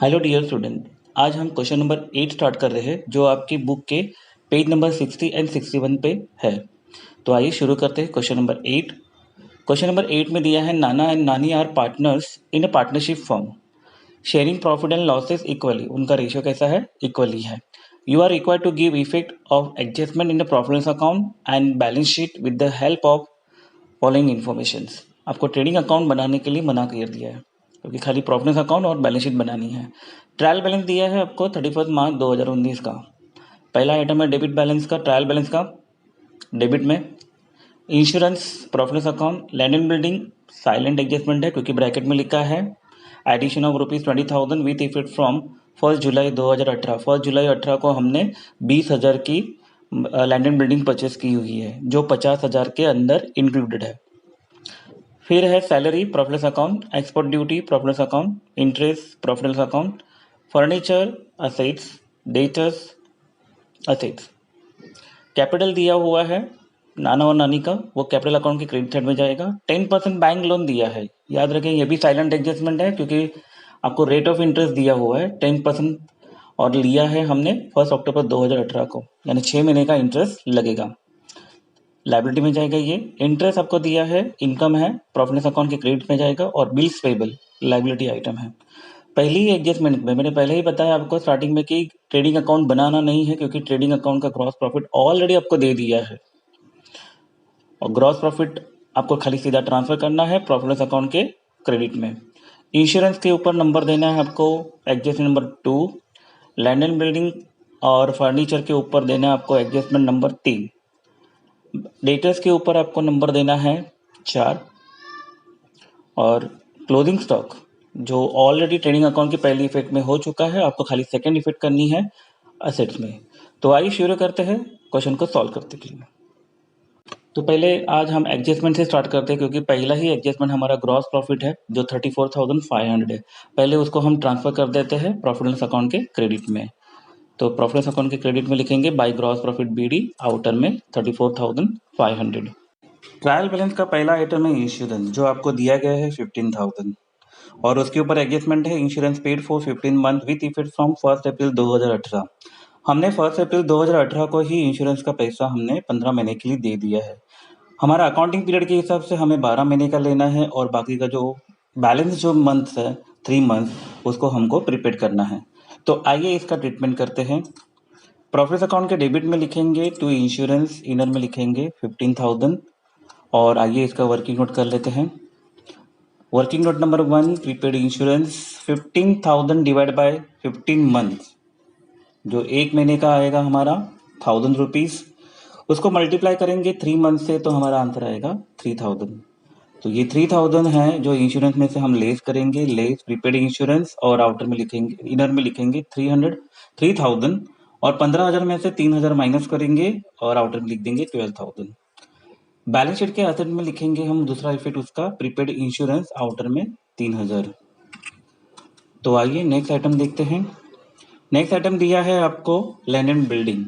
Hello dear student. आज हम question number 8 start कर रहे हैं जो आपकी बुक के पेज नंबर 60 एंड 61 पे है। तो आइए शुरू करते हैं क्वेश्चन नंबर 8। क्वेश्चन नंबर 8 में दिया है Nana and Nani are partners in a partnership firm sharing profit and losses equally. उनका रेशियो कैसा है? इक्वली है। You are required to give effect of adjustment in the profit loss account and balance sheet with the help of following information. आपको trading account बनाने के लिए मना कर दिया है क्योंकि खाली प्रॉफिट लॉस अकाउंट और बैलेंस शीट बनानी है। ट्रायल बैलेंस दिया है आपको 31 मार्च 2019 का। पहला आइटम है डेबिट बैलेंस का, ट्रायल बैलेंस का। डेबिट में insurance profit loss account, land and building silent adjustment है क्योंकि ब्रैकेट में लिखा है addition of ₹20,000 with effect from 1 जुलाई 2018। 1 जुलाई 2018 को हमने 20,000 की लैंड एंड बिल्डिंग परचेस की हुई है जो 50,000 के अंदर इंक्लूडेड है। फिर है salary profit loss account, export duty profit loss account, interest profit loss account, furniture assets, debtors assets. Capital दिया हुआ है नाना और नानी का, वो कैपिटल अकाउंट के क्रेडिट साइड में जाएगा। 10% बैंक लोन दिया है, याद रखें ये भी साइलेंट एडजस्टमेंट है क्योंकि आपको रेट ऑफ इंटरेस्ट दिया हुआ है 10% और लिया है हमने 1 अक्टूबर 2018 को, यानी 6 महीने का इंटरेस्ट लगेगा। लाइबिलिटी में जाएगा ये। इंटरेस्ट आपको दिया है, इनकम है, प्रॉफिट लॉस अकाउंट के क्रेडिट में जाएगा और बिल्स पेबल लाइबिलिटी आइटम है। पहली ही एडजस्टमेंट में मैंने पहले ही बताया आपको स्टार्टिंग में कि ट्रेडिंग अकाउंट बनाना नहीं है क्योंकि ट्रेडिंग अकाउंट का ग्रॉस प्रॉफिट ऑलरेडी आपको दे दिया है और ग्रॉस प्रॉफिट आपको खाली सीधा ट्रांसफर करना है प्रॉफिट लॉस अकाउंट के क्रेडिट में। इंश्योरेंस के ऊपर नंबर देना है आपको adjustment number 2। Land and building और फर्नीचर के ऊपर देना है आपको एडजस्टमेंट नंबर 3। डेटर्स के ऊपर आपको नंबर देना है 4। और क्लोजिंग स्टॉक जो ऑलरेडी ट्रेडिंग अकाउंट के पहले इफेक्ट में हो चुका है, आपको खाली सेकंड इफेक्ट करनी है असेट्स में। तो आइए शुरू करते हैं क्वेश्चन को सॉल्व करते के लिए। तो पहले आज हम एडजस्टमेंट से स्टार्ट करते हैं क्योंकि पहला ही एडजस्टमेंट हमारा ग्रॉस प्रॉफिट है जो 34,500 है। पहले उसको हम ट्रांसफर कर देते हैं प्रॉफिट लॉस अकाउंट के क्रेडिट में। तो प्रॉफिट लॉस अकाउंट के क्रेडिट में लिखेंगे by gross profit BD, outer में 34,500। ट्रायल बैलेंस का पहला आइटम है इंश्योरेंस जो आपको दिया गया है 15,000 और उसके ऊपर एडजस्टमेंट है insurance paid for 15 month with effect from 1 अप्रैल 2018। हमने 1 अप्रैल 2018 को ही इंश्योरेंस का पैसा हमने 15 महीने के लिए दे दिया है। हमारा अकाउंटिंग पीरियड के हिसाब से हमें 12 महीने का लेना है और बाकी का जो बैलेंस जो मंथ है 3 मंथ उसको हमको प्रीपेड करना है। तो आइए इसका ट्रीटमेंट करते हैं। प्रॉफिट अकाउंट के डेबिट में लिखेंगे टू इंश्योरेंस, इनर में लिखेंगे 15,000 और आइए इसका वर्किंग नोट कर लेते हैं। Working note number 1 prepaid insurance 15,000 divide by 15 month जो एक महीने का आएगा हमारा 1,000 रुपीज, उसको मल्टीप्लाई करेंगे 3 मंथ से तो हमारा आंसर आएगा 3,000। तो ये 3,000 है जो इंश्योरेंस में से हम लेस करेंगे, लेस प्रीपेड इंश्योरेंस और आउटर में लिखेंगे, इनर में लिखेंगे 3,000 और 15,000 में से 3,000 माइनस करेंगे और आउटर में लिख देंगे 12,000। बैलेंस शीट के एसेट में लिखेंगे हम दूसरा इफेक्ट उसका प्रीपेड इंश्योरेंस, आउटर में 3,000। तो आइए नेक्स्ट आइटम देखते हैं। नेक्स्ट आइटम दिया है आपको लैंड एंड बिल्डिंग,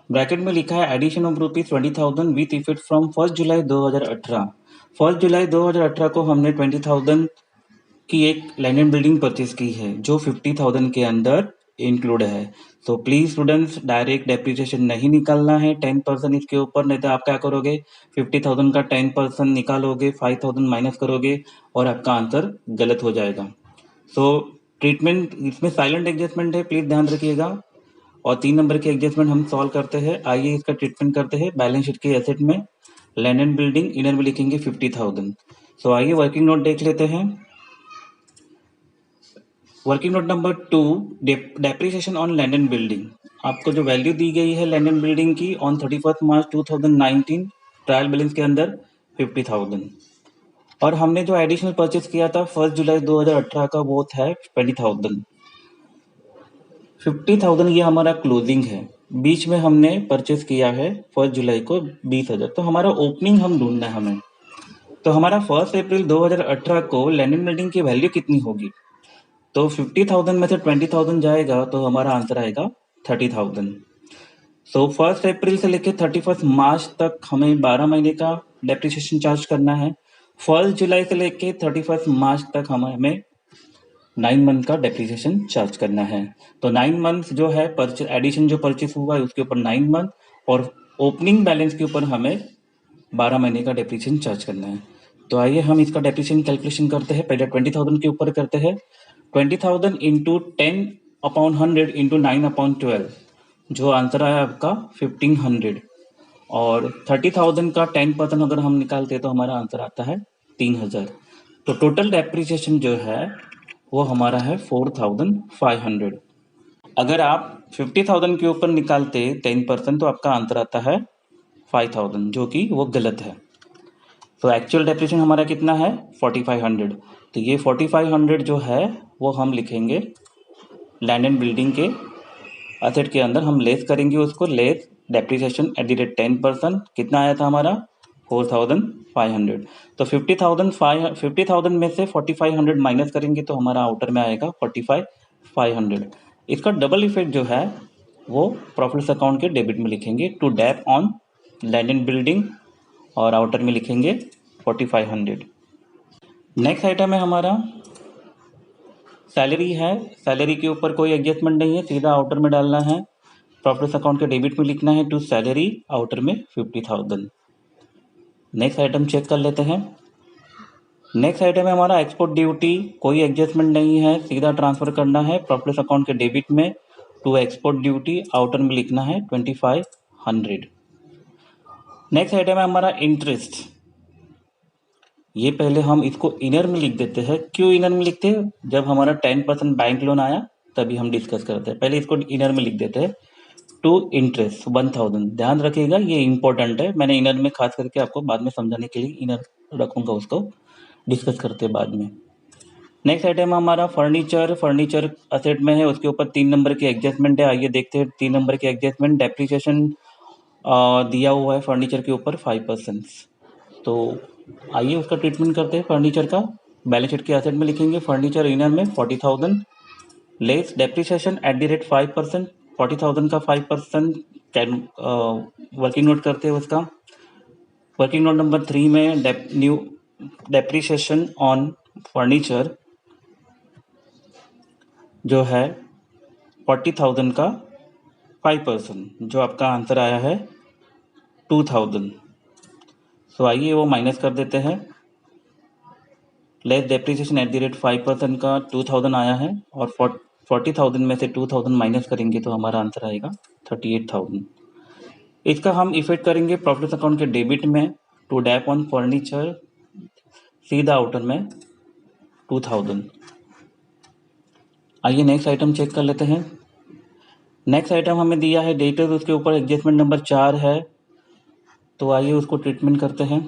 ब्रैकेट में लिखा है addition of ₹20,000 with effect from 1 जुलाई 2018। 1 जुलाई 2018 को हमने 20,000 की एक लैंड एंड बिल्डिंग परचेज की है जो 50,000 के अंदर इंक्लूड है। तो प्लीज स्टूडेंट्स डायरेक्ट डेप्रिसिएशन नहीं निकालना है 10% इसके ऊपर, नहीं तो आप क्या करोगे 50,000 का 10% निकालोगे, 5,000 माइनस करोगे और आपका आंसर गलत हो जाएगा। सो ट्रीटमेंट इसमें साइलेंट एडजस्टमेंट है, प्लीज ध्यान रखिएगा। और 3 नंबर के एडजस्टमेंट हम सॉल्व करते हैं। आइए इसका ट्रीटमेंट करते हैं। बैलेंस शीट के एसेट में लैंड एंड बिल्डिंग, इनर में लिखेंगे 50,000। सो आइए वर्किंग नोट देख लेते हैं। Working note number 2 depreciation on land and building. आपको जो वैल्यू दी गई है लैंड एंड बिल्डिंग की ऑन 31 मार्च 2019 ट्रायल बैलेंस के अंदर 50,000 और हमने जो एडिशनल परचेज किया था 1 जुलाई 2018 का वो था 20,000। 50,000 ये हमारा क्लोजिंग है, बीच में हमने परचेज किया है 1 जुलाई को 20,000। तो हमारा ओपनिंग हम ढूंढना है हमें। तो हमारा 1 अप्रैल 2018 को लैंड एंड बिल्डिंग की वैल्यू कितनी होगी? तो 50,000 में से 20,000 जाएगा तो हमारा आंसर आएगा 30,000। सो 1 अप्रैल से लेकर 31 मार्च तक हमें 12 महीने का डेप्रिसिएशन चार्ज करना है। 1 जुलाई से लेकर 31 मार्च तक हमें 9 मंथ का डेप्रिसिएशन चार्ज करना है। तो 9 मंथ जो है एडिशन जो परचेस हुआ है उसके ऊपर 9 मंथ और ओपनिंग बैलेंस के ऊपर हमें 12 महीने का डेप्रिसिएशन चार्ज करना है। तो आइए हम इसका डेप्रिसिएशन कैलकुलेशन करते हैं। पहले 20,000 के ऊपर करते हैं। 20,000 इंटू 10/100 इंटू 9/12, जो आंसर आया आपका 1500। और 30,000 का 10% अगर हम निकालते हैं तो हमारा आंसर आता है 3,000। तो टोटल डेप्रिसिएशन जो है वो हमारा है 4,500। अगर आप 50,000 के ऊपर निकालते 10% तो आपका आंसर आता है 5,000, जो कि वो गलत है। तो एक्चुअल डेप्रिसिएशन हमारा कितना है 4,500। तो ये 4,500 जो है वो हम लिखेंगे लैंड एंड बिल्डिंग के असेट के अंदर, हम लेस करेंगे उसको, less depreciation at the rate 10%। कितना आया था हमारा 4,500। तो 50,000 में से 4,500 माइनस करेंगे तो हमारा आउटर में आएगा 45,500। इसका डबल इफेक्ट जो है वो प्रॉफिट अकाउंट के डेबिट में लिखेंगे to dep on land and building, और आउटर में लिखेंगे 4500। नेक्स्ट आइटम है हमारा सैलरी है। सैलरी के ऊपर कोई एडजस्टमेंट नहीं है, सीधा आउटर में डालना है। प्रॉफिट अकाउंट के डेबिट में लिखना है टू सैलरी, आउटर में 50,000। नेक्स्ट आइटम चेक कर लेते हैं। नेक्स्ट आइटम है हमारा एक्सपोर्ट ड्यूटी। कोई एडजस्टमेंट नहीं है, सीधा ट्रांसफर करना है प्रॉफिट अकाउंट के डेबिट में टू एक्सपोर्ट ड्यूटी, आउटर में लिखना है 2500। नेक्स्ट आइटम है हमारा इंटरेस्ट। ये पहले हम इसको इनर में लिख देते हैं। क्यों इनर में लिखते हैं? जब हमारा 10% बैंक लोन आया तभी हम डिस्कस करते हैं। पहले इसको इनर में लिख देते हैं टू इंटरेस्ट 1000। ध्यान रखिएगा ये इंपॉर्टेंट है, मैंने इनर में खास करके आपको बाद में समझाने के लिए इनर रखूंगा, उसको डिस्कस करते हैं बाद में। नेक्स्ट आइटम हमारा फर्नीचर। फर्नीचर असेट में है, उसके ऊपर 3 नंबर की एडजस्टमेंट है। आइए देखते हैं 3 नंबर की एडजस्टमेंट। डेप्रिसिएशन दिया हुआ है फर्नीचर के ऊपर 5%। तो आइए उसका ट्रीटमेंट करते हैं। फर्नीचर का बैलेंस शीट के असेट में लिखेंगे फर्नीचर इनर में 40,000 less depreciation at the rate 5%। 40,000 का 5% वर्किंग नोट करते हैं उसका। वर्किंग नोट नंबर 3 में न्यू डेप्रिसिएशन ऑन फर्नीचर जो है 40,000 का 5%, जो आपका आंसर आया है 2,000। सो आइए वो माइनस कर देते हैं। Less depreciation at the rate 5% का 2,000 आया है, और 40,000 में से 2,000 माइनस करेंगे तो हमारा आंसर आएगा 38,000। इसका हम इफेक्ट करेंगे प्रॉफिट अकाउंट के डेबिट में टू डेप ऑन फर्नीचर, सीधा आउटर में 2,000। आइए नेक्स्ट आइटम चेक कर लेते हैं। नेक्स्ट आइटम हमें दिया है डेटर्स, उसके ऊपर एडजस्टमेंट नंबर 4 है। तो आइए उसको ट्रीटमेंट करते हैं।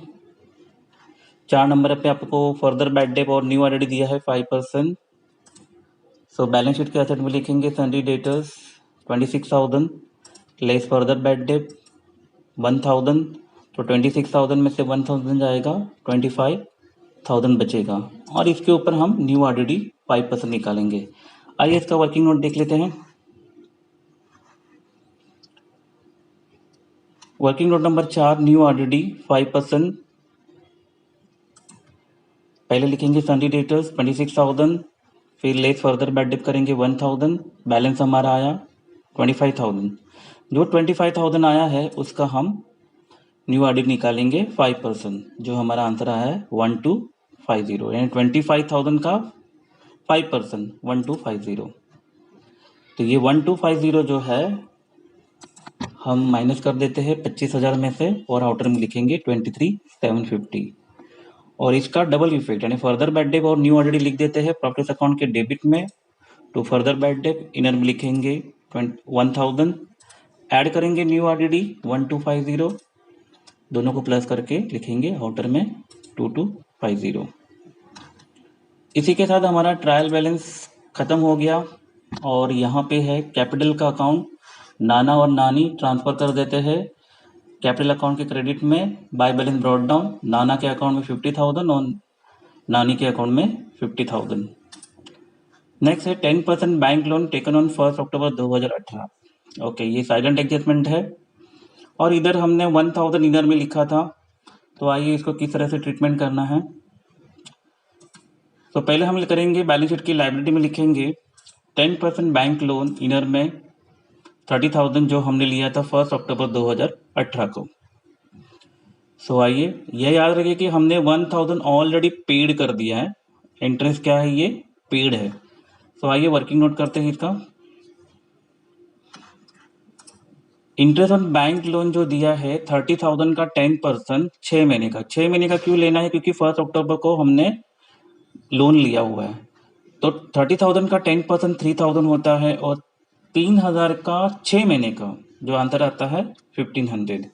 4 नंबर पे आपको फर्दर बैड डेट और न्यू ऑलरेडी दिया है 5%। सो बैलेंस शीट के असेट में लिखेंगे सन्डी debtors 26,000 less further bad date 1,000। तो 26,000 में से 1,000 जाएगा, 25,000 बचेगा, और इसके ऊपर हम न्यू ऑलरेडी 5% निकालेंगे। आइए इसका वर्किंग नोट देख लेते हैं। Working note number 4 new already 5%। पहले लिखेंगे सन्डी डेटर्स 26,000, फिर लेस फर्दर बैड डेट करेंगे 1,000, बैलेंस हमारा आया 25,000। जो 25,000 आया है उसका हम न्यू ऑडिट निकालेंगे 5%, जो हमारा आंसर आया है 1250, यानी 25,000 का 5% 1250। तो ये 1250 जो है हम माइनस कर देते हैं 25,000 में से, और आउटर में लिखेंगे 23,750। और इसका डबल इफेक्ट यानी फर्दर बैड डेट और न्यू ऑलरेडी लिख देते हैं प्रॉफिट अकाउंट के डेबिट में to further bad debt, inner में लिखेंगे 1,000, ऐड करेंगे न्यू ऑलरेडी 1250, दोनों को प्लस करके लिखेंगे आउटर में 2250। इसी के साथ हमारा ट्रायल बैलेंस खत्म हो गया। और यहाँ पे है कैपिटल का अकाउंट। नाना और नानी ट्रांसफर कर देते हैं कैपिटल अकाउंट के क्रेडिट में बाय बैलेंस ब्रॉट डाउन। नाना के अकाउंट में 50,000 और नानी के अकाउंट में 50,000। नेक्स्ट है 10% bank loan taken on 1 October 2018। Okay, ये साइलेंट एडजस्टमेंट है, और इधर हमने 1,000 इधर में लिखा था। तो आइए इसको किस तरह से ट्रीटमेंट करना है। तो पहले हम करेंगे बैलेंस शीट की लायबिलिटी में लिखेंगे 10% बैंक लोन इनर में 30,000 जो हमने लिया था 1 अक्टूबर 2018 को। सो आइए यह याद रखिए कि हमने 1,000 ऑलरेडी पेड कर दिया है, इंटरेस्ट क्या है, ये पेड है। सो आइए वर्किंग नोट करते हैं इसका। इंटरेस्ट ऑन बैंक लोन जो दिया है 30,000 का 10% 6 महीने का। 6 महीने का क्यों लेना है, क्योंकि 1 अक्टूबर को हमने लोन लिया हुआ है। तो 30,000 का 10% 3,000 होता है और 3,000 का 6 महीने का जो आंसर आता है 1,500।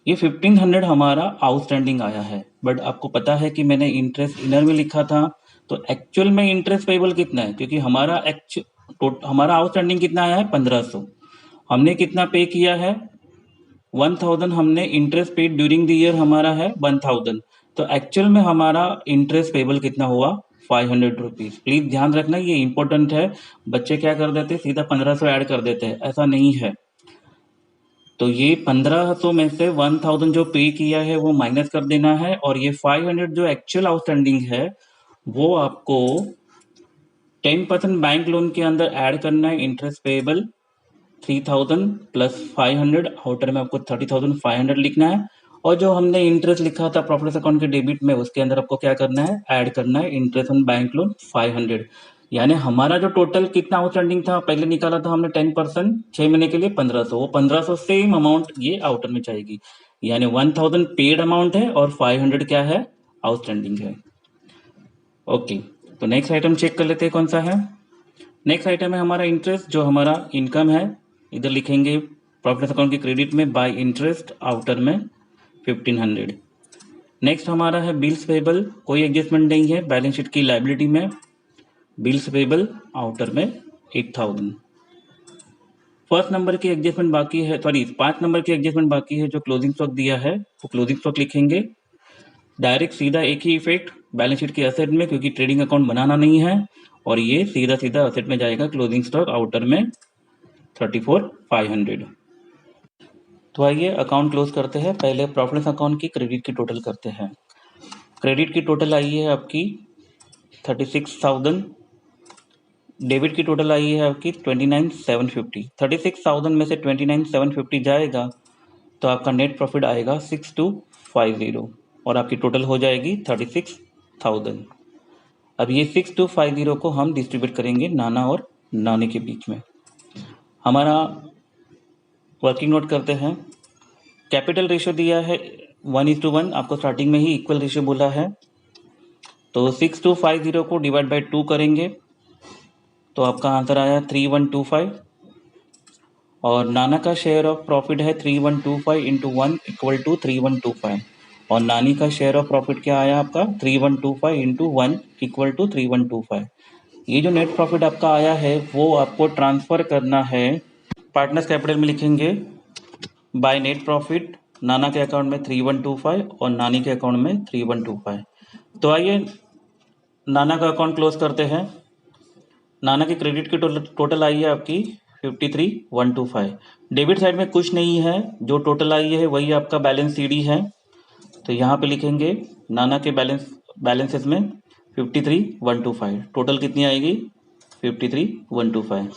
ये 1,500 हमारा आउटस्टैंडिंग आया है, बट आपको पता है कि मैंने इंटरेस्ट इनर में लिखा था, तो एक्चुअल में इंटरेस्ट पेबल कितना है, क्योंकि हमारा आउटस्टैंडिंग कितना आया है 1,500। हमने कितना पे किया है 1,000, हमने interest paid during the year हमारा है 1,000, तो एक्चुअल में हमारा इंटरेस्ट पेबल कितना हुआ 500 रुपीज। प्लीज ध्यान रखना, ये इंपॉर्टेंट है। बच्चे क्या कर देते हैं, सीधा 1,500 ऐड कर देते हैं, ऐसा नहीं है। तो ये 1,500 में से 1,000 जो पे किया है वो माइनस कर देना है, और ये 500 जो एक्चुअल आउटस्टैंडिंग है वो आपको 10% बैंक लोन के अंदर ऐड करना है। इंटरेस्ट पेबल 3,000 प्लस 500, आउटर में आपको 30,500 लिखना है, और जो हमने इंटरेस्ट लिखा था प्रॉफिट अकाउंट के डेबिट में उसके अंदर आपको क्या करना है, ऐड करना है इंटरेस्ट ऑन बैंक लोन 500। यानी हमारा जो टोटल कितना आउटस्टैंडिंग था पहले निकाला था हमने 10% 6 महीने के लिए 1,500, वो 1,500 सेम अमाउंट ये आउटर में जाएगी। यानी 1,000 पेड अमाउंट है और 500 क्या है, आउटस्टैंडिंग है। ओके, तो नेक्स्ट आइटम चेक कर लेते हैं कौन सा है। नेक्स्ट आइटम है हमारा इंटरेस्ट, जो हमारा इनकम है। इधर लिखेंगे प्रॉफिट अकाउंट के क्रेडिट में बाय इंटरेस्ट, आउटर में 1,500। नेक्स्ट हमारा है बिल्स पेबल, कोई एडजस्टमेंट नहीं है। बैलेंस शीट की लायबिलिटी में बिल्स पेबल, आउटर में 8,000। फर्स्ट नंबर की एडजस्टमेंट बाकी है, सॉरी 5 नंबर की एडजस्टमेंट बाकी है। जो क्लोजिंग स्टॉक दिया है वो क्लोजिंग स्टॉक लिखेंगे डायरेक्ट, सीधा एक ही इफेक्ट बैलेंस शीट के एसेट में, क्योंकि ट्रेडिंग अकाउंट बनाना नहीं है, और ये सीधा सीधा एसेट में जाएगा। क्लोजिंग स्टॉक आउटर में 34,500। तो आइए अकाउंट क्लोज करते हैं। पहले प्रॉफिट अकाउंट की क्रेडिट की टोटल करते हैं। क्रेडिट की टोटल आई है आपकी 36,000, डेबिट की टोटल आई है आपकी 29,750। 36,000 में से 29,750 जाएगा तो आपका नेट प्रॉफिट आएगा 6,250, और आपकी टोटल हो जाएगी 36,000। अब ये 6,250 को हम डिस्ट्रीब्यूट करेंगे नाना और नानी के बीच में। हमारा वर्किंग नोट करते हैं। कैपिटल रेशियो दिया है 1:1, आपको स्टार्टिंग में ही इक्वल रेशियो बोला है, तो 6,250 को डिवाइड बाय 2 करेंगे तो आपका आंसर आया 3,125, और नाना का शेयर ऑफ प्रॉफिट है 3,125 इंटू 1 इक्वल टू 3,125, और नानी का शेयर ऑफ प्रॉफिट क्या आया आपका 3,125 इंटू 1 इक्वल टू 3,125। ये जो नेट प्रॉफिट आपका आया है वो आपको ट्रांसफर करना है पार्टनर्स कैपिटल में। लिखेंगे बाय नेट प्रॉफिट, नाना के अकाउंट में 3,125 और नानी के अकाउंट में 3,125। तो आइए नाना का अकाउंट क्लोज करते हैं। नाना की क्रेडिट की टोटल आई है आपकी 53,125। डेबिट साइड में कुछ नहीं है, जो टोटल आई है वही आपका बैलेंस सीडी है, तो यहाँ पे लिखेंगे नाना के बैलेंसेस में 53,125। टोटल कितनी आएगी 53,125।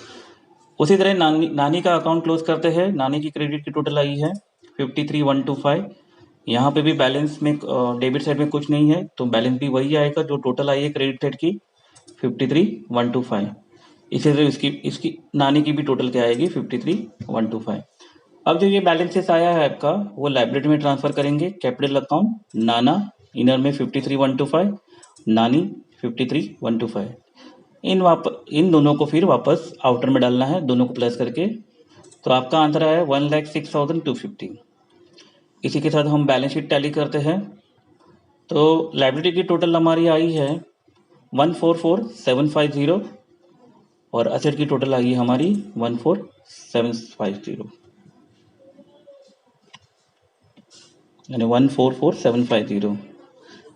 उसी तरह नानी का अकाउंट क्लोज करते हैं। नानी की क्रेडिट की टोटल आई है 53,125। यहाँ पे भी बैलेंस में डेबिट साइड में कुछ नहीं है, तो बैलेंस भी वही आएगा जो टोटल आई है क्रेडिट साइड की 53,125। इसी तरह इसकी नानी की भी टोटल क्या आएगी 53,125। अब जो ये बैलेंसेस आया है आपका वो लायबिलिटी में ट्रांसफर करेंगे। कैपिटल अकाउंट नाना इनर में 53,125, नानी 53,125। इन दोनों को फिर वापस आउटर में डालना है, दोनों को प्लस करके, तो आपका आंसर आया 1,06,250। इसी के साथ हम बैलेंस शीट टैली करते हैं। तो लायबिलिटी की टोटल हमारी आई है 144,750, और असेट की टोटल आई है हमारी 14750, यानी 144,750।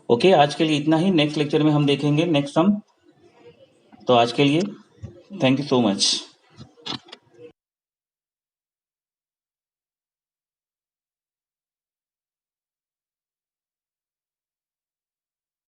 ओके, आज के लिए इतना ही। नेक्स्ट लेक्चर में हम देखेंगे नेक्स्ट सम। तो आज के लिए थैंक यू सो मच।